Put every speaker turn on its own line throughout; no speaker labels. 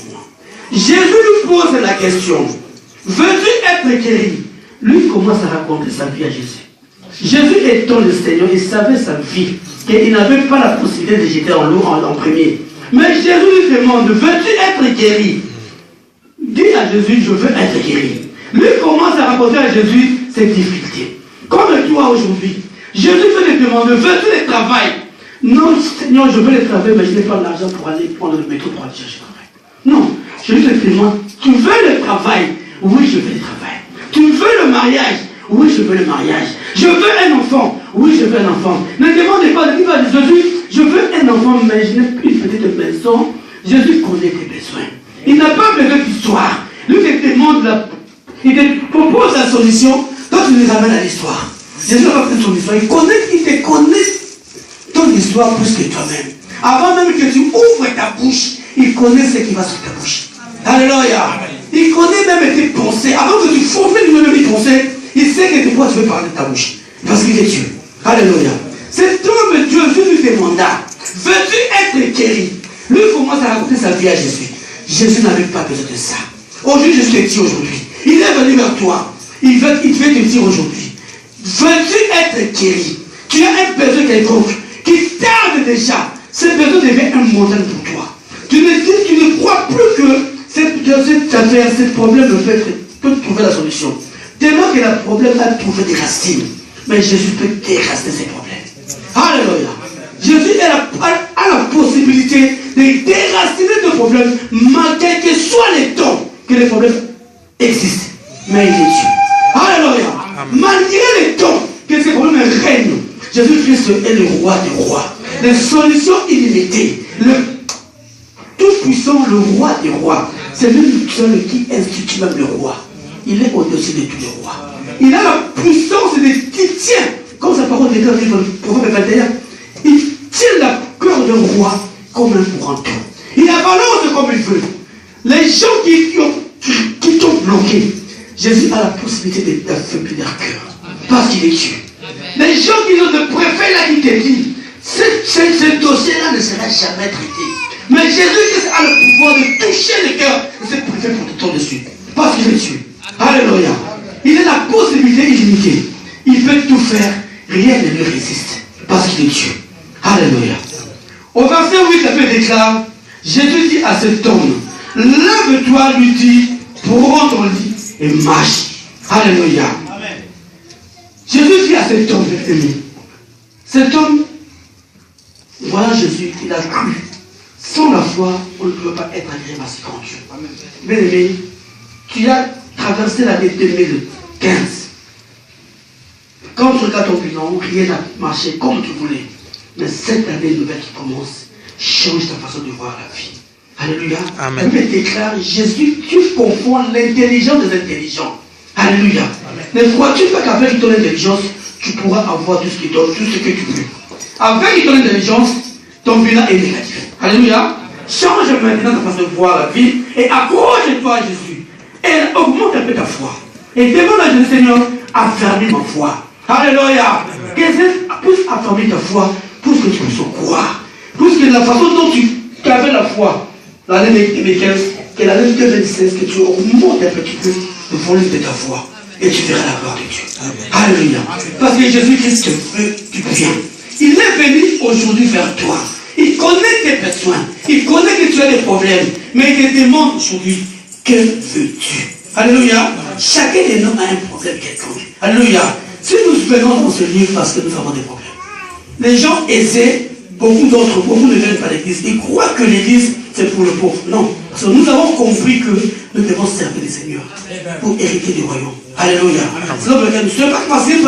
moi. Jésus lui pose la question, veux-tu être guéri? Lui commence à raconter sa vie à Jésus. Jésus étant le Seigneur, il savait sa vie, qu'il n'avait pas la possibilité de jeter en l'eau en premier. Mais Jésus lui demande, veux-tu être guéri? Dis à Jésus, je veux être guéri. Lui commence à raconter à Jésus ses difficultés. Comme toi aujourd'hui, Jésus veut te demander, veux-tu le travail? Non, Seigneur, je veux le travail, mais je n'ai pas l'argent pour aller prendre le métro pour aller chercher le travail. Non, Jésus te demande, tu veux le travail? Oui, je veux le travail. Tu veux le mariage? Oui, je veux le mariage. Je veux un enfant? Oui, je veux un enfant. Ne demandez pas, ne dis pas à Jésus, je veux un enfant, mais je n'ai plus une petite maison. Jésus connaît tes besoins. Il n'a pas besoin d'histoire. Lui te demande il te propose la solution, toi tu nous ramènes à l'histoire. Jésus n'a pas besoin de son histoire. Il te connaît ton histoire plus que toi-même. Avant même que tu ouvres ta bouche, il connaît ce qui va sur ta bouche. Alléluia. Il connaît même tes pensées. Avant que tu formules même tes pensées, il sait que de quoi tu veux parler de ta bouche. Parce qu'il est Dieu. Alléluia. Cet homme Dieu lui demanda, veux-tu être guéri? Lui commence à raconter sa vie à Jésus. Jésus n'avait pas besoin de ça. Aujourd'hui, je te dis aujourd'hui. Il est venu vers toi. Il veut te dire aujourd'hui, veux-tu être guéri? Tu as un besoin quelconque qui tarde déjà. Ce besoin devient un modèle pour toi. Tu ne crois plus que cette affaire, ce problème peut trouver la solution. Tellement que le problème a trouvé des racines. Mais Jésus peut déraciner ces problèmes. Alléluia. Jésus a la possibilité de déraciner le problème, quel que soit les temps que les problèmes existent. Mais il est Dieu. Alléluia. Malgré les temps que ces problèmes règnent, Jésus-Christ est le roi des rois. Les solutions illimitées. Le tout-puissant, le roi des rois. C'est lui seul qui institue même le roi. Il est au-dessus de tous les rois. Il a la puissance qui tient, comme sa parole dit dans le prophète 21, il tient la cœur d'un roi comme un courant d'eau. Il avance comme il veut. Les gens qui t'ont bloqué, Jésus a la possibilité d'affaiblir leur cœur. Parce qu'il est Dieu. Les gens qui ont le préfet là qui te dit, ce dossier-là ne sera jamais traité. Mais Jésus a le pouvoir de toucher le cœur de ce préfet pour te tomber dessus. Parce qu'il est Dieu. Alléluia. Il a la possibilité illimitée. Il peut tout faire. Rien ne lui résiste. Parce qu'il est Dieu. Alléluia. Au verset 8, la Bible déclare, Jésus dit à cet homme, lève-toi, lui dit, prends ton lit et marche. Alléluia. Amen. Jésus dit à cet homme, cet homme, voilà Jésus, il a cru. Sans la foi, on ne peut pas être agréé à ce grand Dieu. Bien aimé, tu as traversé l'année 2015. Quand tu regardes ton bilan, rien n'a marché comme tu voulais. Mais cette année nouvelle qui commence, change ta façon de voir la vie. Alléluia. Amen. La Bible déclare, Jésus, tu confonds l'intelligence des intelligents. Alléluia. Ne crois-tu pas qu'avec ton intelligence, tu pourras avoir tout ce qui donne, tout ce que tu veux. Avec ton intelligence, ton bilan est négatif. Alléluia. Change maintenant ta façon de voir la vie et accroche-toi à Jésus. Et augmente un peu ta foi. Et demande à Jésus, Seigneur, affermis ma foi. Alléluia. Que Jésus puisse affermir ta foi pour que tu puisses croire. Puisque la façon dont tu avais la foi, l'année 2015, que l'année 2016, que tu augmentes un petit peu le volume de ta foi. Et tu verras la gloire de Dieu. Alléluia. Parce que Jésus-Christ te veut du bien. Il est venu aujourd'hui vers toi. Il connaît tes besoins. Il connaît que tu as des problèmes. Mais il te demande aujourd'hui, que veux-tu? Alléluia. Chacun de nous a un problème quelconque. Alléluia. Si nous venons dans ce lieu parce que nous avons des problèmes. Les gens essaient, beaucoup ne viennent pas à l'église. Ils croient que l'église, c'est pour le pauvre. Non. Parce que nous avons compris que nous devons servir le Seigneur pour hériter du royaume. Alléluia. Ce n'est pas facile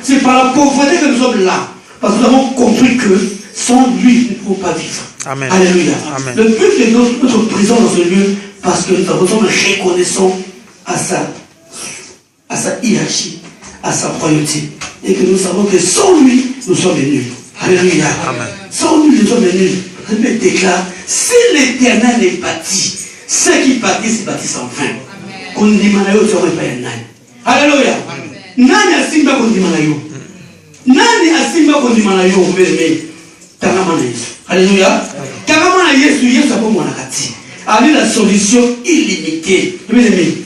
c'est par la pauvreté que nous sommes là. Parce que nous avons compris que sans lui, nous ne pouvons pas vivre. Amen. Alléluia. Amen. Le but de notre prison dans ce lieu, parce que nous sommes reconnaissants à sa hiérarchie, à sa royauté. Et que nous savons que sans lui, nous sommes venus. Alléluia. Amen. Sans lui, nous sommes venus. La Bible déclare, si l'Éternel est bâti, ceux qui bâtissent en vain. Alléluia. Nani asimba kondimana yo? Nani asimba kondimana yo mbele? Tangamana Yesu. Alléluia. Tangamana Yesu, Yesu apo mwana kati. avait la solution illimitée. Bien aimé,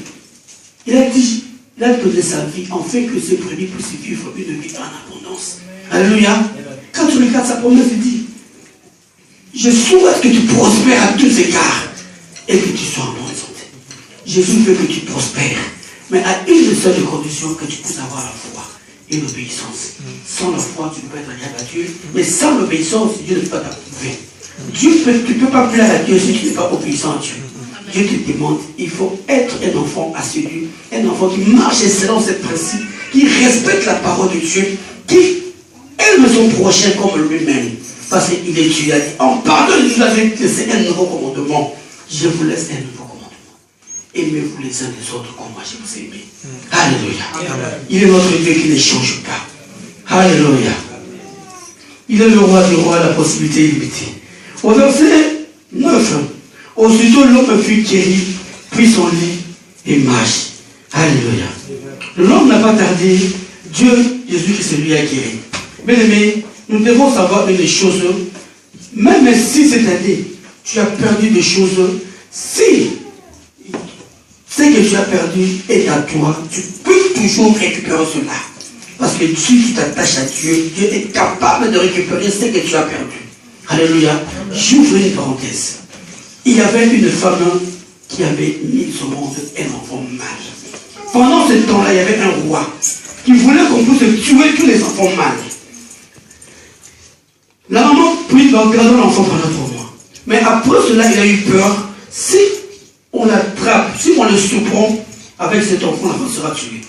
il a dit, il a donné sa vie en fait que ce brebis puisse vivre une vie en abondance. Alléluia. Quand tu regardes sa promesse, il dit, je souhaite que tu prospères à tous égards et que tu sois en bonne santé. Jésus veut que tu prospères, mais à une seule condition, que tu puisses avoir la foi et l'obéissance. Sans la foi, tu ne peux pas être agréable à Dieu, mais sans l'obéissance, Dieu ne peut pas t'approuver. Tu ne peux pas plaire à Dieu si tu n'es pas obéissant à Dieu. Dieu te demande, il faut être un enfant assidu, un enfant qui marche selon ses principes, qui respecte la parole de Dieu, qui aime son prochain comme lui-même. Parce qu'il est Dieu, il a dit, en pardonne, il a dit que c'est un nouveau commandement. Je vous laisse un nouveau commandement. Aimez-vous les uns les autres comme moi je vous ai aimé. Alléluia. Il est notre Dieu qui ne change pas. Alléluia. Il est le roi des rois, la possibilité illimitée. Au verset 9, aussitôt l'homme fut guéri, puis son lit et marche. Alléluia. L'homme n'a pas tardé, Dieu, Jésus-Christ lui a guéri. Bien aimé, nous devons savoir une chose, même si cette année, tu as perdu des choses, si ce que tu as perdu est à toi, tu peux toujours récupérer cela. Parce que si tu t'attaches à Dieu, Dieu est capable de récupérer ce que tu as perdu. Alléluia. J'ouvre une parenthèse. Il y avait une femme qui avait mis au monde un enfant mâle. Pendant ce temps-là, il y avait un roi qui voulait qu'on puisse tuer tous les enfants mâles. La maman prit garder l'enfant pendant 3 mois. Mais après cela, il a eu peur. Si on l'attrape, si on le surprend avec cet enfant, l'enfant sera tué.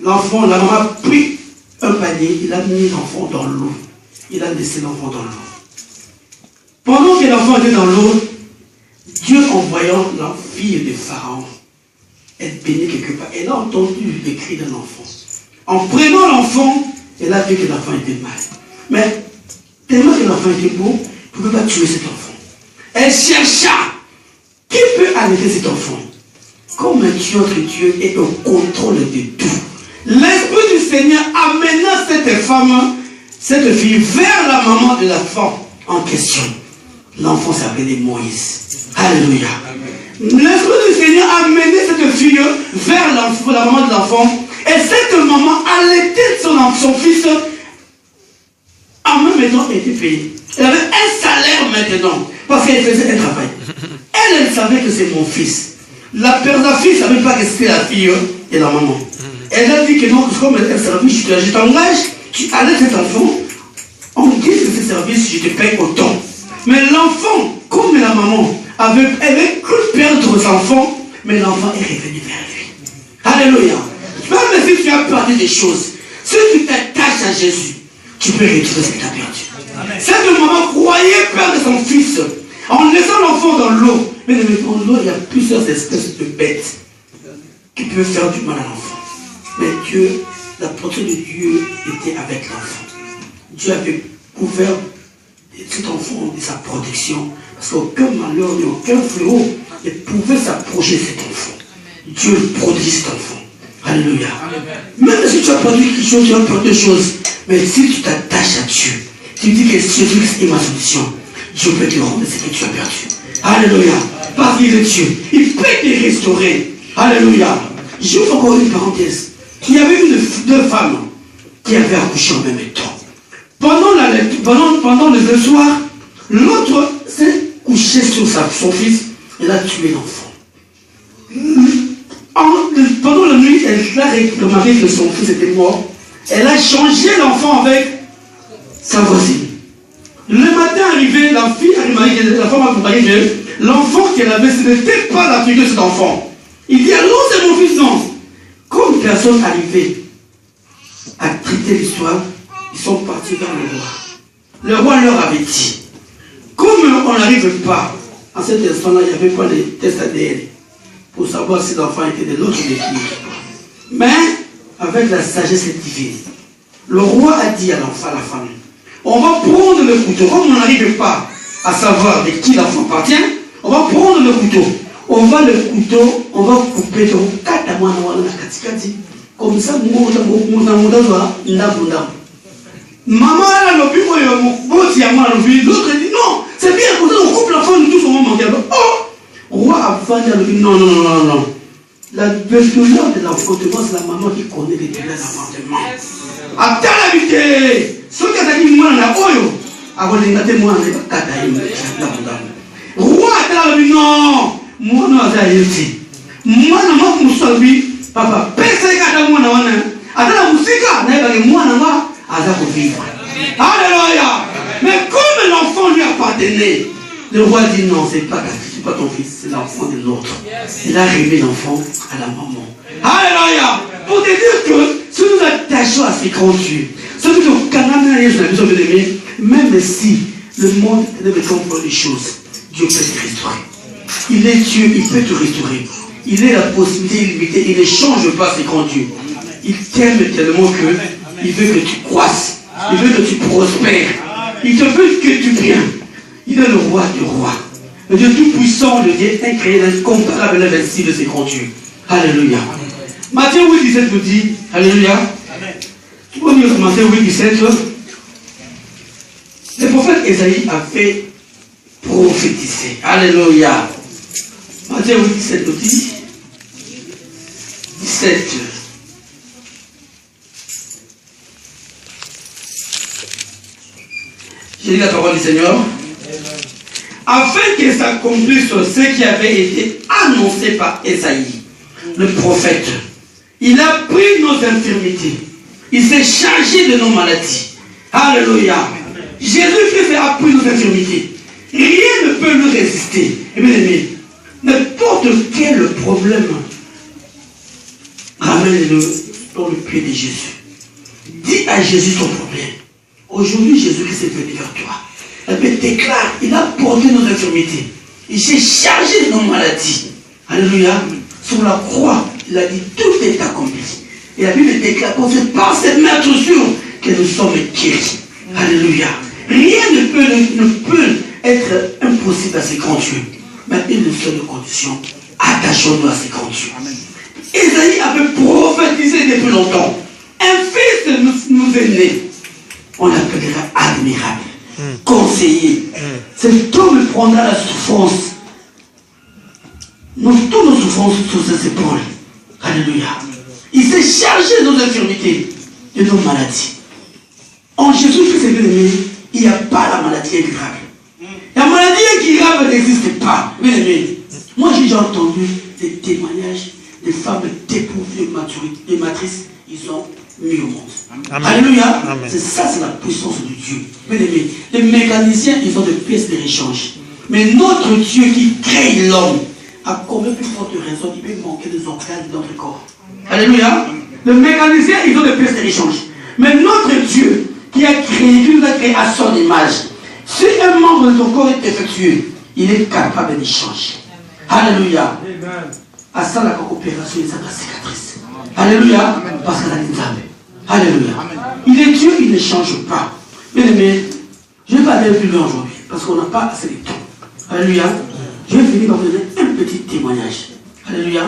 L'enfant, la maman a pris un panier, il a mis l'enfant dans l'eau. Il a laissé l'enfant dans l'eau. Pendant que l'enfant était dans l'eau, Dieu, en voyant la fille de Pharaon être bénie quelque part, elle a entendu les cris d'un enfant. En prenant l'enfant, elle a vu que l'enfant était mal. Mais tellement que l'enfant était beau, elle ne pouvait pas tuer cet enfant. Elle chercha qui peut arrêter cet enfant. Comme notre Dieu est au contrôle de tout. L'Esprit du Seigneur amena cette femme, cette fille, vers la maman de l'enfant en question. L'enfant s'appelait Moïse. Alléluia. L'Esprit du Seigneur a amené cette fille vers la maman de l'enfant. Et cette maman allaitait son fils. En même temps, elle était payée. Elle avait un salaire maintenant. Parce qu'elle faisait un travail. Elle savait que c'est mon fils. La fille ne savait pas que c'était la fille et la maman. Elle a dit que non, comme elle service, je t'engage, tu allaites cet enfant. En guise de ce service, je te paye autant. Mais l'enfant, comme la maman, avait cru perdre son enfant, mais l'enfant est revenu vers lui. Alléluia. Même si tu as perdu des choses, si tu t'attaches à Jésus, tu peux retrouver ce que tu as perdu. Amen. Cette maman croyait perdre son fils en laissant l'enfant dans l'eau. Mais dans l'eau, il y a plusieurs espèces de bêtes qui peuvent faire du mal à l'enfant. Mais Dieu, la protection de Dieu était avec l'enfant. Dieu avait couvert cet enfant de sa protection. Parce qu'aucun malheur et aucun fléau ne pouvait s'approcher de cet enfant. Dieu protège cet enfant. Alléluia. Même si tu as perdu quelque chose, tu as perdu des choses. Mais si tu t'attaches à Dieu, tu dis que Jésus est ma solution, Dieu peut te rendre ce que tu as perdu. Alléluia. Parce qu'il est Dieu. Il peut te restaurer. Alléluia. J'ouvre encore une parenthèse. Il y avait deux femmes qui avaient accouché en même temps. Pendant le soir, l'autre s'est couché sur son fils. Elle a tué l'enfant. Pendant la nuit, elle a remarqué que son fils était mort. Elle a changé l'enfant avec sa voisine. Le matin arrivé, la femme a remarqué que l'enfant qu'elle avait, ce n'était pas la fille de cet enfant. Il dit, allô, c'est mon fils, non. Comme personne n'arrivait à traiter l'histoire, ils sont partis vers le roi. Le roi leur avait dit, comme on n'arrive pas, à cet instant-là, il n'y avait pas les tests ADN pour savoir si l'enfant était de l'autre des filles. Mais, avec la sagesse divine, le roi a dit à l'enfant, à la femme, on va prendre le couteau. Comme on n'arrive pas à savoir de qui l'enfant appartient, on va prendre le couteau. On va couper le comme ça, maman a l'autre dit non, c'est bien, comme ça on coupe l'enfant, nous tous on va manquer. Oh, Roi avant de dire non. La douleur de l'enfantement, c'est la maman qui connaît les douleurs de l'enfantement. Attends la vérité. Ce que tu as dit, moi, on a oyo. Avant de dire, moi, on a pas roi, attends la vérité. Non. Moi, on a été. Moi, on a sauvé. Papa, personne n'a moi, on a. Attends la musique, moi, on a vivre. Alléluia. Mais comme l'enfant lui appartenait, le roi dit non, c'est pas ton fils, c'est l'enfant de l'autre. Il a rêvé l'enfant à la maman. Alléluia. Pour te dire que si nous attachons à ces grands dieux, si nous même si le monde ne veut pas les choses, Dieu peut te restaurer. Il est Dieu, il peut te restaurer. Il est la possibilité illimitée, il ne change pas ces grands dieux. Il t'aime tellement qu'il veut que tu croisses, il veut que tu prospères, il te veut que tu viennes. Il est le roi du roi. Le Dieu tout-puissant, le Dieu incroyable, incomparable, l'invincible de ses grands dieux. Alléluia. Matthieu 8, 17 nous dit, Alléluia. Tu peux lire Matthieu 8, 17. Le prophète Esaïe a fait prophétiser. Alléluia. Matthieu 8, 17 nous dit, 17. J'ai dit la parole du Seigneur. Afin que s'accomplisse ce qui avait été annoncé par Esaïe, le prophète. Il a pris nos infirmités. Il s'est chargé de nos maladies. Alléluia. Jésus-Christ a pris nos infirmités. Rien ne peut lui résister. Et bien aimé, n'importe quel problème, ramène-le dans le pied de Jésus. Dis à Jésus ton problème. Aujourd'hui, Jésus-Christ est venu vers toi. Elle déclare, il a porté nos infirmités. Il s'est chargé de nos maladies. Alléluia. Sur la croix, il a dit, tout est accompli. Et la Bible déclare qu'on fait par cette maîtrisure que nous sommes guéris. Alléluia. Rien ne peut être impossible à ces grands dieux. Mais une seule condition, attachons-nous à ces grands dieux. Esaïe avait prophétisé depuis longtemps. Un fils nous est né. On l'appellera admirable. Conseiller. Cet homme prendra la souffrance. Toutes nos souffrances sur ses épaules. Alléluia. Il s'est chargé de nos infirmités, de nos maladies. En Jésus-Christ, bien aimé, il n'y a pas la maladie incurable. La maladie incurable n'existe pas. Bien aimé, moi j'ai déjà entendu des témoignages de femmes dépourvues de matrices, ils ont mis au monde. Amen. Alléluia. C'est ça, c'est la puissance de Dieu. Bien aimé, les mécaniciens, ils ont des pièces de rechange. Mais notre Dieu qui crée l'homme, à combien plus forte raison il peut manquer des organes de notre corps. Alléluia. Les mécaniciens, ils ont des pièces de rechange. Mais notre Dieu qui a créé, qui nous a créé à son image, si un membre de ton corps est défectueux, il est capable de changer. Alléluia. À ça, la coopération, c'est la cicatrice. Alléluia. Parce qu'elle a une âme. Alléluia. Il est Dieu, il ne change pas. Bien aimé, je ne vais pas aller plus loin aujourd'hui, parce qu'on n'a pas assez de temps. Alléluia. Je vais finir par vous donner un petit témoignage. Alléluia.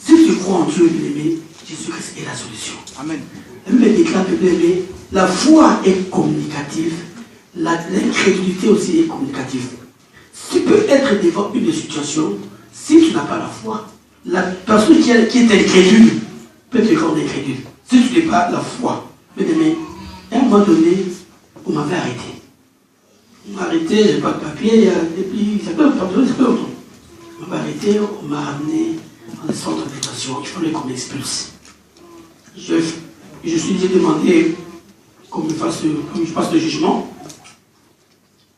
Si tu crois en Dieu, bien aimé, Jésus-Christ est la solution. Amen. La Bible déclare, bien aimé, la foi est communicative, l'incrédulité aussi est communicative. Tu peux être devant une situation, si tu n'as pas la foi, la personne qui est incrédule peut te rendre incrédule. Si tu n'as pas la foi, bien aimé, à un moment donné, on m'avait arrêté. On m'a arrêté, je n'ai pas de papier, depuis, ça peut longtemps. On m'a arrêté, on m'a ramené dans le centre de détention, il fallait qu'on m'expulse. J'ai demandé qu'on me fasse le jugement.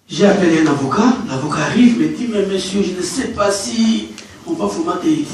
J'ai appelé un avocat, l'avocat arrive, me dit, mais monsieur, je ne sais pas si on va formater